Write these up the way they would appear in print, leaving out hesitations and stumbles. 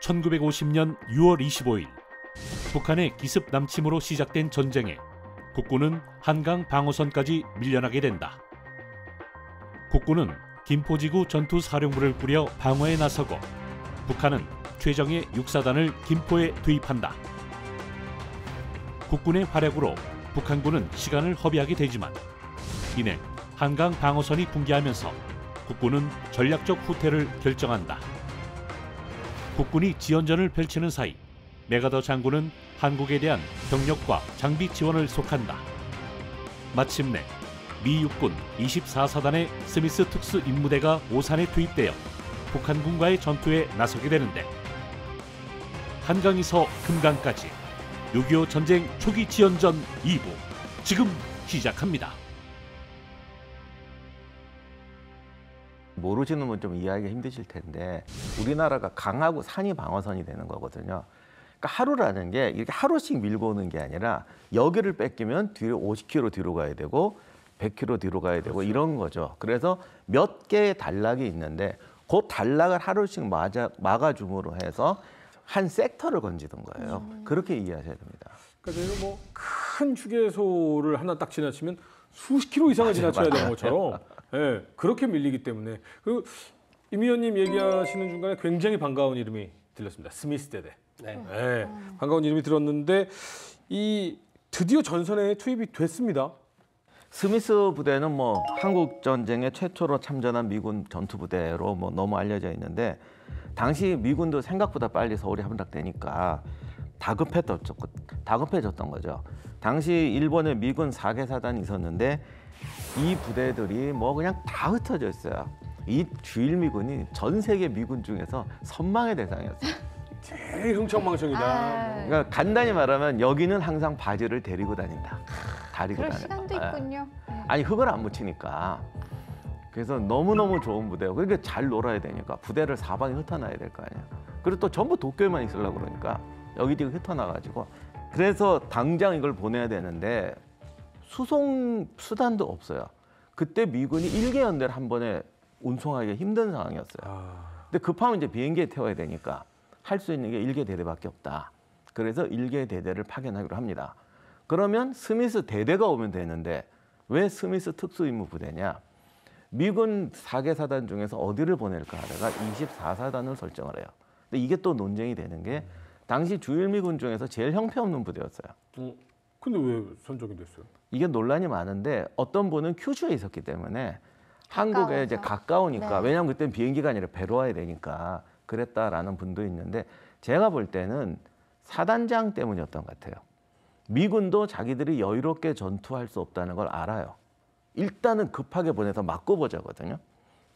1950년 6월 25일 북한의 기습 남침으로 시작된 전쟁에 국군은 한강 방어선까지 밀려나게 된다. 국군은 김포지구 전투사령부를 꾸려 방어에 나서고 북한은 최정예 육사단을 김포에 투입한다. 국군의 활약으로 북한군은 시간을 허비하게 되지만 이내 한강 방어선이 붕괴하면서 국군은 전략적 후퇴를 결정한다. 국군이 지연전을 펼치는 사이 메가더 장군은 한국에 대한 병력과 장비 지원을 속한다. 마침내 미 육군 24사단의 스미스 특수 임무대가 오산에 투입되어 북한군과의 전투에 나서게 되는데 한강에서 금강까지 6.25 전쟁 초기 지연전 2부 지금 시작합니다. 모르시는 분 좀 이해하기가 힘드실 텐데 우리나라가 강하고 산이 방어선이 되는 거거든요. 그러니까 하루라는 게 이렇게 하루씩 밀고 오는 게 아니라 여기를 뺏기면 뒤로 50km 뒤로 가야 되고 100km 뒤로 가야 되고 그렇죠. 이런 거죠. 그래서 몇 개의 단락이 있는데 그 단락을 하루씩 막아줌으로 해서 한 섹터를 건지던 거예요. 그렇게 이해하셔야 됩니다. 그러니까 저희가 뭐 큰 휴게소를 하나 딱 지나치면 수십 킬로 이상을 지나쳐야 되는 것처럼 네, 그렇게 밀리기 때문에. 그리고 임 의원님 얘기하시는 중간에 굉장히 반가운 이름이 들렸습니다. 스미스 대대. 네, 반가운 이름이 들었는데 이 드디어 전선에 투입이 됐습니다. 스미스 부대는 뭐 한국 전쟁에 최초로 참전한 미군 전투부대로 뭐 너무 알려져 있는데 당시 미군도 생각보다 빨리 서울이 함락되니까 다급해졌던 거죠. 당시 일본에 미군 4개 사단이 있었는데 이 부대들이 뭐 그냥 다 흩어져 있어요. 이 주일미군이 전 세계 미군 중에서 선망의 대상이었어요. 제일 흥청망청이다. 그러니까 간단히 말하면 여기는 항상 바지를 데리고 다닌다. 다리고 그럴 다닌다. 시간도 있군요. 아니 흙을 안 묻히니까. 그래서 너무너무 좋은 부대고 그러니까 잘 놀아야 되니까 부대를 사방에 흩어놔야 될 거 아니야. 그리고 또 전부 도쿄에만 있으려고 그러니까 여기저기 흩어놔가지고 그래서 당장 이걸 보내야 되는데 수송 수단도 없어요. 그때 미군이 1개 연대를 한 번에 운송하기가 힘든 상황이었어요. 근데 급하면 이제 비행기에 태워야 되니까 할 수 있는 게 1개 대대밖에 없다. 그래서 1개 대대를 파견하기로 합니다. 그러면 스미스 대대가 오면 되는데 왜 스미스 특수임무부대냐? 미군 4개 사단 중에서 어디를 보낼까 하다가 24사단을 설정을 해요. 근데 이게 또 논쟁이 되는 게 당시 주일미군 중에서 제일 형편없는 부대였어요. 근데 왜 선정이 됐어요? 이게 논란이 많은데 어떤 분은 큐슈에 있었기 때문에 한국에 이제 가까우니까 네. 왜냐하면 그때는 비행기가 아니라 배로 와야 되니까 그랬다라는 분도 있는데 제가 볼 때는 사단장 때문이었던 것 같아요. 미군도 자기들이 여유롭게 전투할 수 없다는 걸 알아요. 일단은 급하게 보내서 맞고 보자거든요.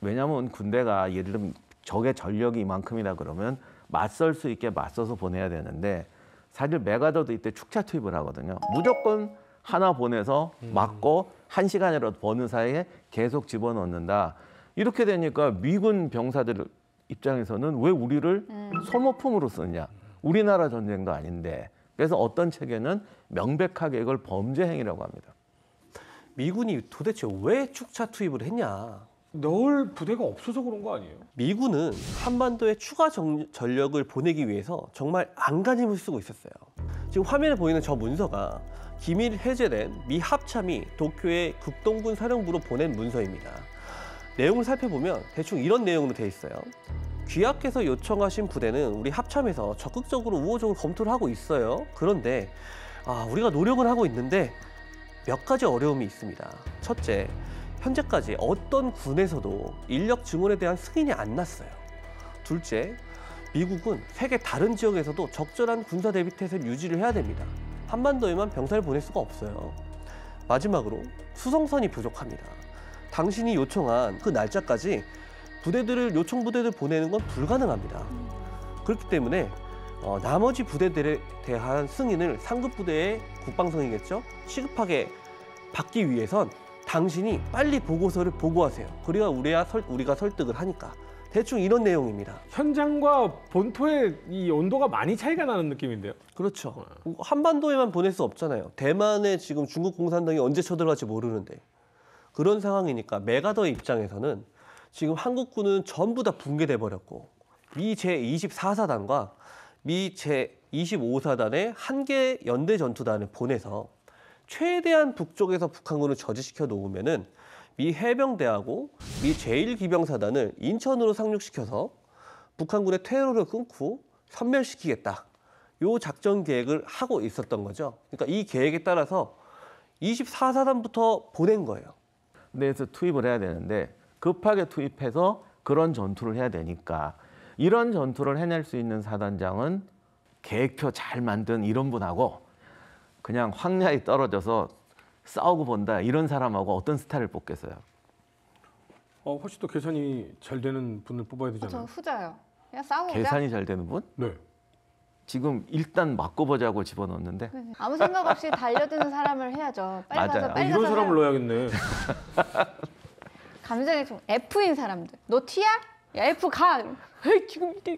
왜냐하면 군대가 예를 들면 적의 전력이 이만큼이다 그러면 맞설 수 있게 맞서서 보내야 되는데 사실 메가더도 이때 축차 투입을 하거든요. 무조건 하나 보내서 맞고 1시간이라도 버는 사이에 계속 집어넣는다. 이렇게 되니까 미군 병사들 입장에서는 왜 우리를 소모품으로 쓰냐. 우리나라 전쟁도 아닌데. 그래서 어떤 책에는 명백하게 이걸 범죄 행위라고 합니다. 미군이 도대체 왜 축차 투입을 했냐. 넣을 부대가 없어서 그런 거 아니에요? 미군은 한반도에 추가 전력을 보내기 위해서 정말 안간힘을 쓰고 있었어요. 지금 화면에 보이는 저 문서가 기밀 해제된 미 합참이 도쿄의 극동군 사령부로 보낸 문서입니다. 내용을 살펴보면 대충 이런 내용으로 돼 있어요. 귀하께서 요청하신 부대는 우리 합참에서 적극적으로 우호적으로 검토를 하고 있어요. 그런데 우리가 노력을 하고 있는데 몇 가지 어려움이 있습니다. 첫째, 현재까지 어떤 군에서도 인력 증원에 대한 승인이 안 났어요. 둘째, 미국은 세계 다른 지역에서도 적절한 군사 대비 태세를 유지를 해야 됩니다. 한반도에만 병사를 보낼 수가 없어요. 마지막으로 수송선이 부족합니다. 당신이 요청한 그 날짜까지 요청 부대들 보내는 건 불가능합니다. 그렇기 때문에 나머지 부대들에 대한 승인을 상급 부대의 국방성이겠죠? 시급하게 받기 위해선 당신이 빨리 보고서를 보고하세요. 그래야 우리가 설득을 하니까. 대충 이런 내용입니다. 현장과 본토의 이 온도가 많이 차이가 나는 느낌인데요. 그렇죠. 한반도에만 보낼 수 없잖아요. 대만에 지금 중국 공산당이 언제 쳐들어갈지 모르는데. 그런 상황이니까 메가더의 입장에서는 지금 한국군은 전부 다 붕괴돼 버렸고 미 제24사단과 미 제25사단의 한개 연대 전투단을 보내서 최대한 북쪽에서 북한군을 저지시켜 놓으면은 미 해병대하고 미 제1기병사단을 인천으로 상륙시켜서 북한군의 퇴로를 끊고 섬멸시키겠다. 요 작전 계획을 하고 있었던 거죠. 그러니까 이 계획에 따라서 24사단부터 보낸 거예요. 내에서 투입을 해야 되는데 급하게 투입해서 그런 전투를 해야 되니까 이런 전투를 해낼 수 있는 사단장은 계획표 잘 만든 이런 분하고 그냥 황야에 떨어져서 싸우고 본다 이런 사람하고 어떤 스타일을 뽑겠어요? 훨씬 더 계산이 잘 되는 분을 뽑아야 되잖아요. 저 후자요. 그냥 싸우자. 계산이 잘 되는 분? 네. 지금 일단 맞고 보자고 집어넣었는데 아무 생각 없이 달려드는 사람을 해야죠. 빨리 맞아요. 가서 빨리 이런 가서 사람을 넣어야겠네. 감정이 좀 F인 사람들. 너 T야? 야 F 가. 에이, 지금 이때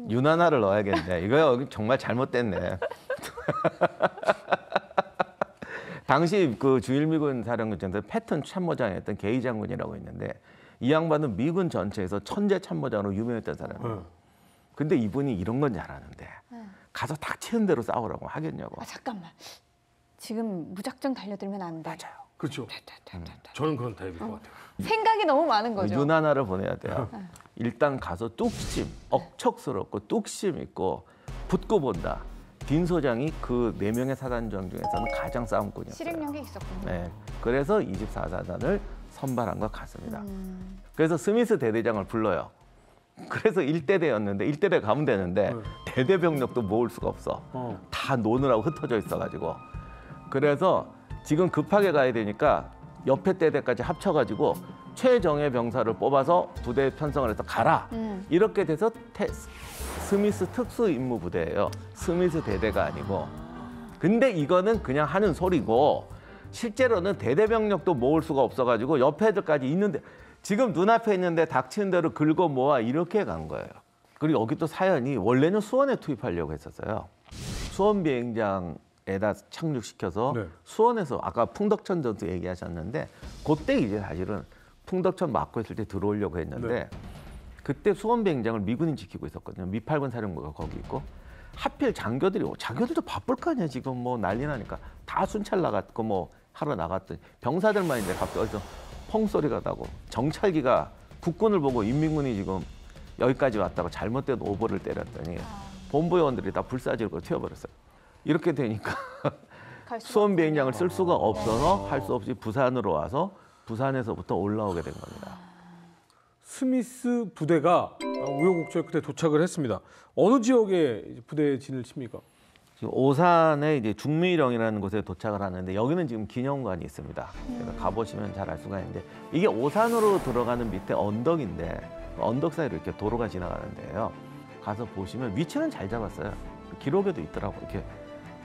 윤하나를 넣어야겠네. 이거 정말 잘못됐네. 당시 그 주일미군 사령관들 패턴 참모장이었던 게이 장군이라고 있는데 이 양반은 미군 전체에서 천재 참모장으로 유명했던 사람이에요. 근데 이분이 이런 건 잘하는데 가서 닥치는 대로 싸우라고 하겠냐고. 아 잠깐만. 지금 무작정 달려들면 안 돼. 맞아요. 그렇죠. 저는 그런 타입일 것 같아요. 생각이 너무 많은 거죠. 윤하나를 보내야 돼요. 일단 가서 뚝심, 억척스럽고 뚝심 있고 붙고 본다. 딘 소장이 그 4명의 사단장 중에서는 가장 싸움꾼이었어요. 실행력이 있었군요. 네, 그래서 24사단을 선발한 것 같습니다. 그래서 스미스 대대장을 불러요. 그래서 1대대였는데 1대대 가면 되는데 대대 병력도 모을 수가 없어. 다 노느라고 흩어져 있어가지고. 그래서 지금 급하게 가야 되니까 옆에 대대까지 합쳐가지고 최정예 병사를 뽑아서 부대에 편성을 해서 가라. 이렇게 돼서 스미스 특수임무부대예요. 스미스 대대가 아니고. 근데 이거는 그냥 하는 소리고 실제로는 대대 병력도 모을 수가 없어가지고 옆에 애들까지 있는데 지금 눈앞에 있는데 닥치는 대로 긁어 모아 이렇게 간 거예요. 그리고 여기 또 사연이 원래는 수원에 투입하려고 했었어요. 수원 비행장에다 착륙시켜서 네. 수원에서 아까 풍덕천 전투 얘기하셨는데 그때 이제 사실은 풍덕천 막고 있을 때 들어오려고 했는데 네. 그때 수원 비행장을 미군이 지키고 있었거든요. 미8군 사령부가 거기 있고 하필 장교들도 바쁠 거 아니야. 지금 뭐 난리 나니까 다 순찰 나갔고 뭐 하러 나갔더니 병사들만 이제 갑자기 어디서 펑 소리가 나고 정찰기가 국군을 보고 인민군이 지금 여기까지 왔다고 잘못된 오버를 때렸더니 본부 요원들이 다 불사질로 튀어버렸어요. 이렇게 되니까 수원 비행장을 쓸 수가 없어서 할 수 없이 부산으로 와서 부산에서부터 올라오게 된 겁니다. 스미스 부대가 우여곡절 끝에 도착을 했습니다. 어느 지역에 부대 진을 칩니까? 지금 오산의 이제 중미령이라는 곳에 도착을 하는데 여기는 지금 기념관이 있습니다. 그래서 가보시면 잘 알 수가 있는데 이게 오산으로 들어가는 밑에 언덕인데 언덕 사이로 이렇게 도로가 지나가는데요. 가서 보시면 위치는 잘 잡았어요. 기록에도 있더라고. 이렇게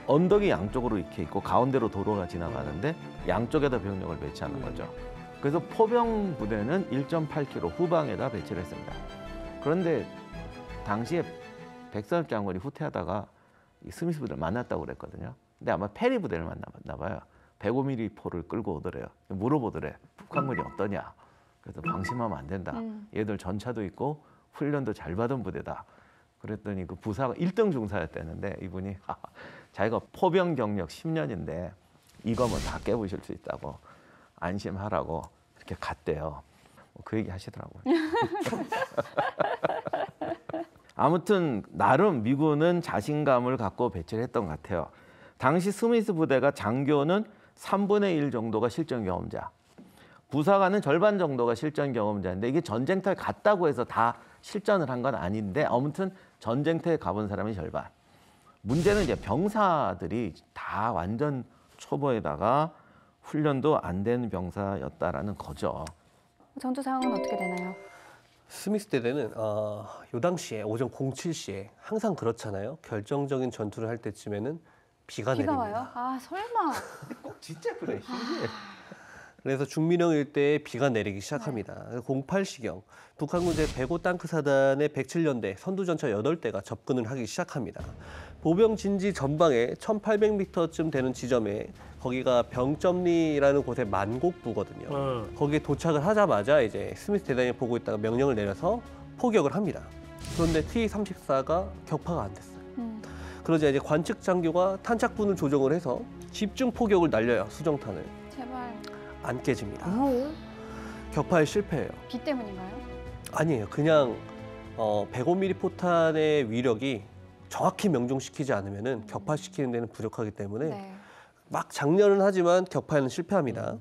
언덕이 양쪽으로 이렇게 있고 가운데로 도로가 지나가는데 양쪽에다 병력을 배치하는 거죠. 그래서 포병 부대는 1.8km 후방에다 배치를 했습니다. 그런데 당시에 백선엽 장군이 후퇴하다가 이 스미스 부대를 만났다고 그랬거든요. 근데 아마 페리 부대를 만나봤나 봐요. 105mm 포를 끌고 오더래요. 물어보더래. 북한군이 어떠냐. 그래서 방심하면 안 된다. 얘들 전차도 있고 훈련도 잘 받은 부대다. 그랬더니 그 부사가 1등 중사였다는데 이분이 자기가 포병 경력 10년인데 이거면 다 깨부실 수 있다고 안심하라고 이렇게 갔대요. 그 얘기 하시더라고요. 아무튼 나름 미군은 자신감을 갖고 배치를 했던 것 같아요. 당시 스미스 부대가 장교는 3분의 1 정도가 실전 경험자, 부사관은 절반 정도가 실전 경험자인데 이게 전쟁터에 갔다고 해서 다 실전을 한 건 아닌데 아무튼 전쟁터에 가본 사람이 절반. 문제는 이제 병사들이 다 완전 초보에다가 훈련도 안 된 병사였다라는 거죠. 전투 상황은 어떻게 되나요? 스미스 대대는 요 당시에 오전 07시에 항상 그렇잖아요. 결정적인 전투를 할 때쯤에는 비가 비가 내립니다. 와요? 아 설마. 꼭 진짜 그래. 신기해. 그래서 중미령 일대에 비가 내리기 시작합니다. 08시경 북한군 제105 땅크 사단의 107년대 선두전차 8대가 접근을 하기 시작합니다. 보병 진지 전방에 1800m쯤 되는 지점에 거기가 병점리라는 곳의 만곡부거든요. 거기에 도착을 하자마자 이제 스미스 대단이 보고 있다가 명령을 내려서 포격을 합니다. 그런데 T-34가 격파가 안 됐어요. 그러자 이제 관측 장교가 탄착분을 조정을 해서 집중 포격을 날려요. 수정탄을. 제발. 안 깨집니다. 어? 격파에 실패해요. 비 때문인가요? 아니에요. 그냥 105mm 포탄의 위력이 정확히 명중시키지 않으면은 격파시키는 데는 부족하기 때문에 네. 막 장렬은 하지만 격파에는 실패합니다.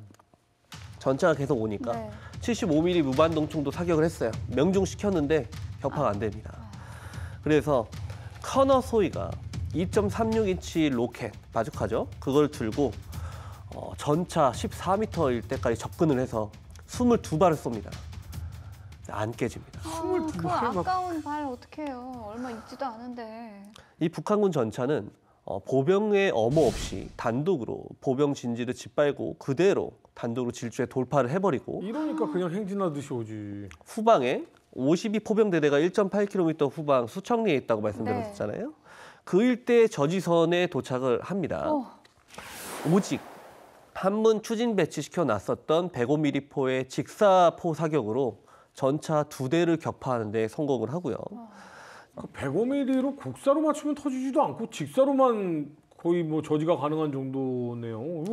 전차가 계속 오니까 네. 75mm 무반동총도 사격을 했어요. 명중시켰는데 격파가 안 됩니다. 그래서 커너 소이가 2.36인치 로켓, 바주카죠? 그걸 들고 전차 14m일 때까지 접근을 해서 22발을 쏩니다. 안 깨집니다. 그 아까운 발 어떡해요. 얼마 있지도 않은데. 이 북한군 전차는 보병의 엄호 없이 단독으로 보병 진지를 짓밟고 그대로 단독으로 질주해 돌파를 해버리고 이러니까 그냥 행진하듯이 오지. 후방에 52 포병대대가 1.8km 후방 수청리에 있다고 말씀드렸잖아요. 그 일대 저지선에 도착을 합니다. 오직 한문 추진 배치시켜 놨었던 105mm 포의 직사포 사격으로 전차 2대를 격파하는 데 성공을 하고요. 105mm로 곡사로 맞추면 터지지도 않고 직사로만 거의 뭐 저지가 가능한 정도네요.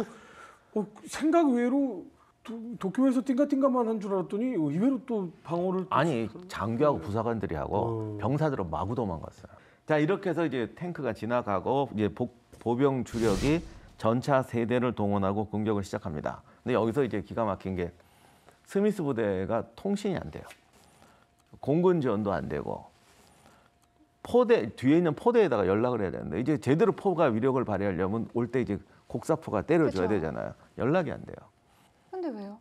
이거 생각 외로 도쿄에서 띵가띵가만 한 줄 알았더니 의외로 또 방어를 아니 장교하고 부사관들이 하고 병사들은 마구 도망갔어요. 자 이렇게 해서 이제 탱크가 지나가고 이제 보병 주력이 전차 3대를 동원하고 공격을 시작합니다. 근데 여기서 이제 기가 막힌 게 스미스 부대가 통신이 안 돼요. 공군 지원도 안 되고 포대 뒤에 있는 포대에다가 연락을 해야 되는데 이제 제대로 포가 위력을 발휘하려면 올 때 이제 곡사포가 때려줘야 그쵸. 되잖아요. 연락이 안 돼요. 근데 왜요?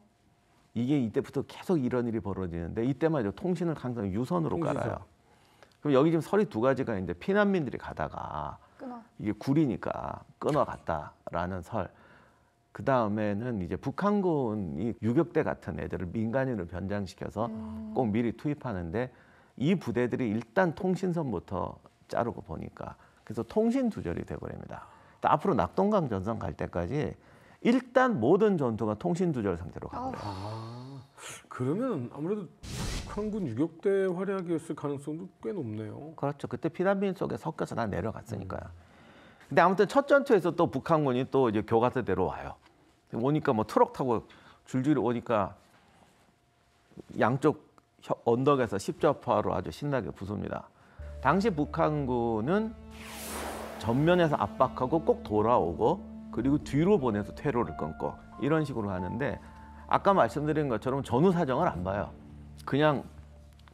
이게 이때부터 계속 이런 일이 벌어지는데 이때만 해도 통신을 항상 유선으로 통신선. 깔아요. 그럼 여기 지금 설이 2가지가 있는데 피난민들이 가다가 끊어. 이게 구리니까 끊어갔다라는 설. 그 다음에는 이제 북한군이 유격대 같은 애들을 민간인으로 변장시켜서 꼭 미리 투입하는데 이 부대들이 일단 통신선부터 자르고 보니까 그래서 통신 두절이 돼버립니다. 앞으로 낙동강 전선 갈 때까지 일단 모든 전투가 통신 두절 상태로 가버려요. 그러면 아무래도 북한군 유격대 활약이었을 가능성도 꽤 높네요. 그렇죠. 그때 피난민 속에 섞여서 다 내려갔으니까요. 근데 아무튼 첫 전투에서 또 북한군이 또 이제 교과서대로 와요. 오니까 뭐 트럭 타고 줄줄이 오니까 양쪽 언덕에서 십자포화로 아주 신나게 부숩니다. 당시 북한군은 전면에서 압박하고 꼭 돌아오고 그리고 뒤로 보내서 퇴로를 끊고 이런 식으로 하는데 아까 말씀드린 것처럼 전후 사정을 안 봐요. 그냥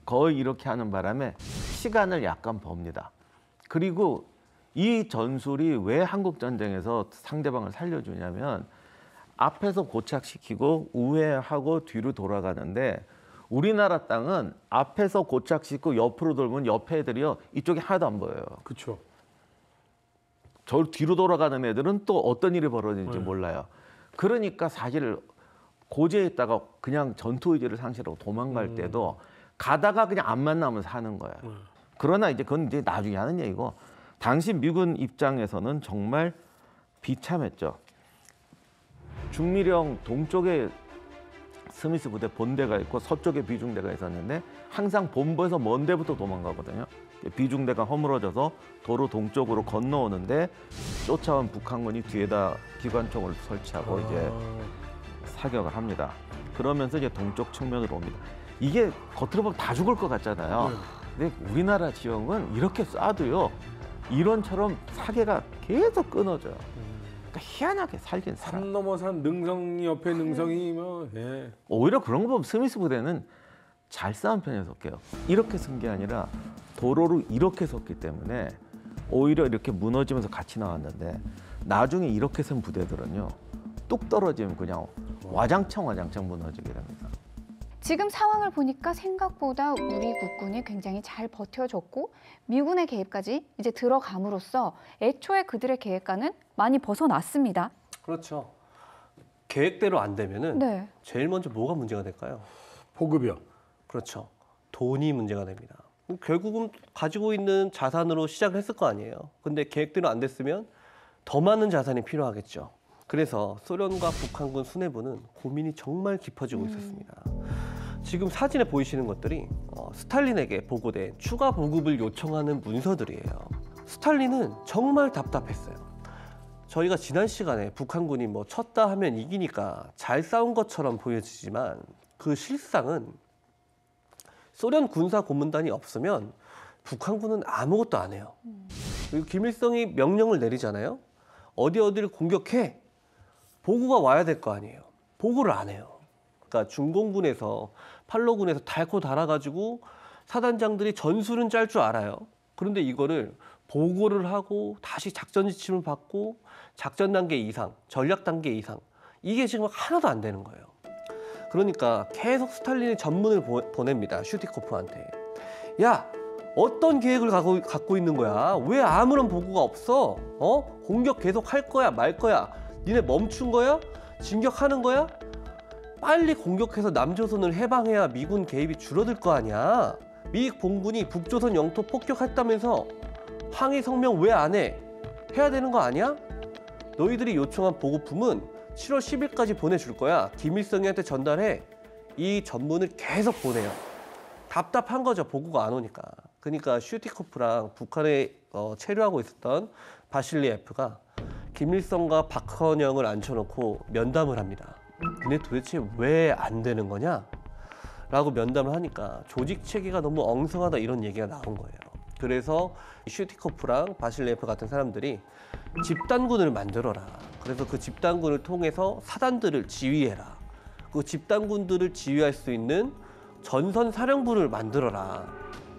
거의 이렇게 하는 바람에 시간을 약간 봅니다. 그리고 이 전술이 왜 한국 전쟁에서 상대방을 살려주냐면 앞에서 고착시키고 우회하고 뒤로 돌아가는데 우리나라 땅은 앞에서 고착시키고 옆으로 돌면 옆에 애들이요 이쪽에 하나도 안 보여요. 그렇죠. 저 뒤로 돌아가는 애들은 또 어떤 일이 벌어지는지 몰라요. 그러니까 사실 고지에 있다가 그냥 전투 의지를 상실하고 도망갈 때도 가다가 그냥 안 만나면 사는 거야. 그러나 이제 그건 이제 나중에 하는 얘기고 당시 미군 입장에서는 정말 비참했죠. 중미령 동쪽에 스미스 부대 본대가 있고 서쪽에 비중대가 있었는데 항상 본부에서 먼 데부터 도망가거든요. 비중대가 허물어져서 도로 동쪽으로 건너오는데 쫓아온 북한군이 뒤에다 기관총을 설치하고 이제 사격을 합니다. 그러면서 이제 동쪽 측면으로 옵니다. 이게 겉으로 보면 다 죽을 것 같잖아요. 근데 우리나라 지형은 이렇게 쏴도요. 이론처럼 사계가 계속 끊어져요. 그러니까 희한하게 살긴 살아. 산 넘어 산 능성이 옆에 능성이 뭐 예. 오히려 그런 거 보면 스미스 부대는 잘 싸운 편에 속해요. 이렇게 쓴 게 아니라 도로를 이렇게 섰기 때문에 오히려 이렇게 무너지면서 같이 나왔는데 나중에 이렇게 쓴 부대들은요. 뚝 떨어지면 그냥 와장창 무너지게 됩니다. 지금 상황을 보니까 생각보다 우리 국군이 굉장히 잘 버텨줬고 미군의 개입까지 이제 들어감으로써 애초에 그들의 계획과는 많이 벗어났습니다. 그렇죠. 계획대로 안 되면은 네. 제일 먼저 뭐가 문제가 될까요? 보급이요. 그렇죠. 돈이 문제가 됩니다. 결국은 가지고 있는 자산으로 시작을 했을 거 아니에요. 근데 계획대로 안 됐으면 더 많은 자산이 필요하겠죠. 그래서 소련과 북한군 수뇌부는 고민이 정말 깊어지고 있었습니다. 지금 사진에 보이시는 것들이 스탈린에게 보고된 추가 보급을 요청하는 문서들이에요. 스탈린은 정말 답답했어요. 저희가 지난 시간에 북한군이 뭐 쳤다 하면 이기니까 잘 싸운 것처럼 보여지지만 그 실상은 소련 군사 고문단이 없으면 북한군은 아무것도 안 해요. 그리고 김일성이 명령을 내리잖아요. 어디를 공격해. 보고가 와야 될 거 아니에요. 보고를 안 해요. 그러니까 중공군에서 팔로군에서 달고 달아가지고 사단장들이 전술은 짤 줄 알아요. 그런데 이거를 보고를 하고 다시 작전 지침을 받고 작전 단계 이상, 전략 단계 이상 이게 지금 하나도 안 되는 거예요. 그러니까 계속 스탈린이 전문을 보냅니다. 슈티코프한테. 야, 어떤 계획을 갖고 있는 거야? 왜 아무런 보고가 없어? 공격 계속 할 거야, 말 거야? 니네 멈춘 거야? 진격하는 거야? 빨리 공격해서 남조선을 해방해야 미군 개입이 줄어들 거 아니야. 미 공군이 북조선 영토 폭격했다면서 항의 성명 왜 안 해? 해야 되는 거 아니야? 너희들이 요청한 보고품은 7월 10일까지 보내줄 거야. 김일성이한테 전달해. 이 전문을 계속 보내요. 답답한 거죠. 보고가 안 오니까. 그러니까 슈티코프랑 북한에 체류하고 있었던 바실리에프가 김일성과 박헌영을 앉혀놓고 면담을 합니다. 근데 도대체 왜 안 되는 거냐? 라고 면담을 하니까 조직 체계가 너무 엉성하다 이런 얘기가 나온 거예요. 그래서 슈티코프랑 바실리에프 같은 사람들이 집단군을 만들어라. 그래서 그 집단군을 통해서 사단들을 지휘해라. 그 집단군들을 지휘할 수 있는 전선 사령부를 만들어라.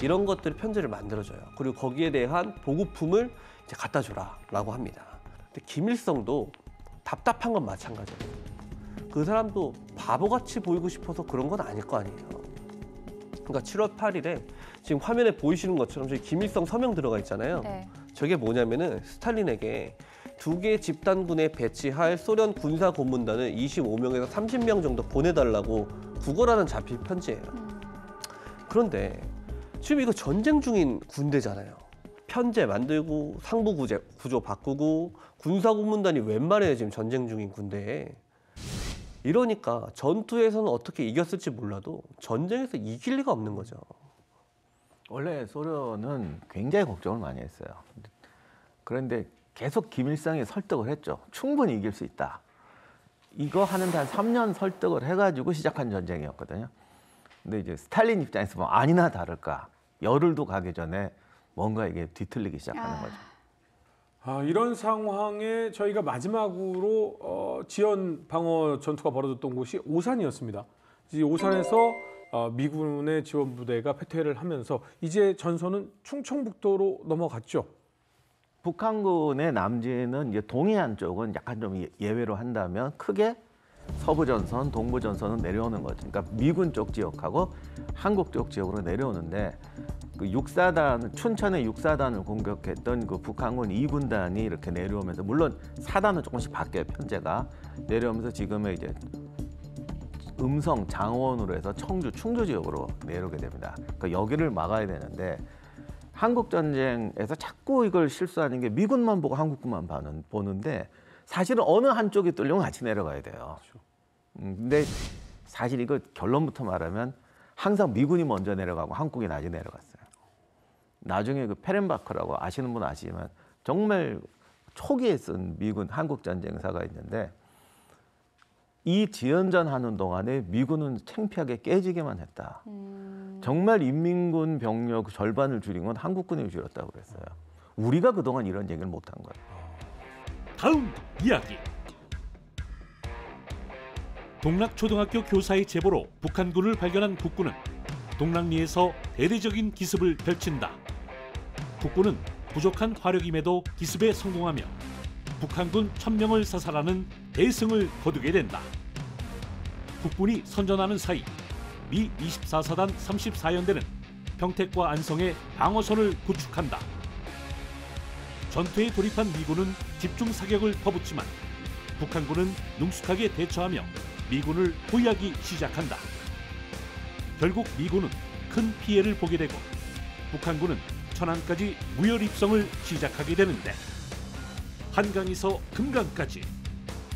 이런 것들이 편지를 만들어줘요. 그리고 거기에 대한 보고품을 이제 갖다 줘라 라고 합니다. 근데 김일성도 답답한 건 마찬가지예요. 그 사람도 바보같이 보이고 싶어서 그런 건 아닐 거 아니에요. 그러니까 7월 8일에 지금 화면에 보이시는 것처럼 저기 김일성 서명 들어가 있잖아요. 네. 저게 뭐냐면은 스탈린에게 2개 집단군에 배치할 소련 군사 고문단을 25명에서 30명 정도 보내달라고 구걸하는 자필 편지예요. 그런데 지금 이거 전쟁 중인 군대잖아요. 편제 만들고 상부 구조 바꾸고 군사 고문단이 웬 말이에요. 지금 전쟁 중인 군대에. 이러니까 전투에서는 어떻게 이겼을지 몰라도 전쟁에서 이길 리가 없는 거죠. 원래 소련은 굉장히 걱정을 많이 했어요. 그런데 계속 김일성이 설득을 했죠. 충분히 이길 수 있다. 이거 하는데 한 3년 설득을 해가지고 시작한 전쟁이었거든요. 근데 이제 스탈린 입장에서 보면 아니나 다를까 열흘도 가기 전에 뭔가 이게 뒤틀리기 시작하는 거죠. 이런 상황에 저희가 마지막으로 지연 방어 전투가 벌어졌던 곳이 오산이었습니다. 이 오산에서 미군의 지원 부대가 패퇴를 하면서 이제 전선은 충청북도로 넘어갔죠. 북한군의 남진은 이제 동해안 쪽은 약간 좀 예외로 한다면 크게 서부 전선, 동부 전선은 내려오는 거죠. 그러니까 미군 쪽 지역하고 한국 쪽 지역으로 내려오는데 그 6사단, 춘천의 6사단을 공격했던 그 북한군 2군단이 이렇게 내려오면서 물론 사단은 조금씩 바뀌어요. 편제가 내려오면서 지금의 이제 음성, 장원으로 해서 청주, 충주 지역으로 내려오게 됩니다. 그러니까 여기를 막아야 되는데 한국 전쟁에서 자꾸 이걸 실수하는 게 미군만 보고 한국군만 보는데 사실은 어느 한쪽이 뚫리면 같이 내려가야 돼요. 근데 사실 이거 결론부터 말하면 항상 미군이 먼저 내려가고 한국이 나중에 내려갔어요. 나중에 그 페렌바크라고 아시는 분 아시지만 정말 초기에 쓴 미군 한국 전쟁사가 있는데 이 지연전 하는 동안에 미군은 창피하게 깨지기만 했다. 정말 인민군 병력 절반을 줄인 건 한국군이 줄였다고 그랬어요. 우리가 그동안 이런 얘기를 못한 거예요. 다음 이야기. 동락초등학교 교사의 제보로 북한군을 발견한 국군은 동락리에서 대대적인 기습을 펼친다. 국군은 부족한 화력임에도 기습에 성공하며 북한군 1000명을 사살하는 대승을 거두게 된다. 국군이 선전하는 사이 미 24사단 34연대는 평택과 안성에 방어선을 구축한다. 전투에 돌입한 미군은 집중 사격을 퍼붓지만 북한군은 능숙하게 대처하며 미군을 포위하기 시작한다. 결국 미군은 큰 피해를 보게 되고 북한군은 천안까지 무혈 입성을 시작하게 되는데 한강에서 금강까지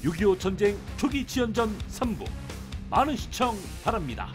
6.25 전쟁 초기 지연전 3부 많은 시청 바랍니다.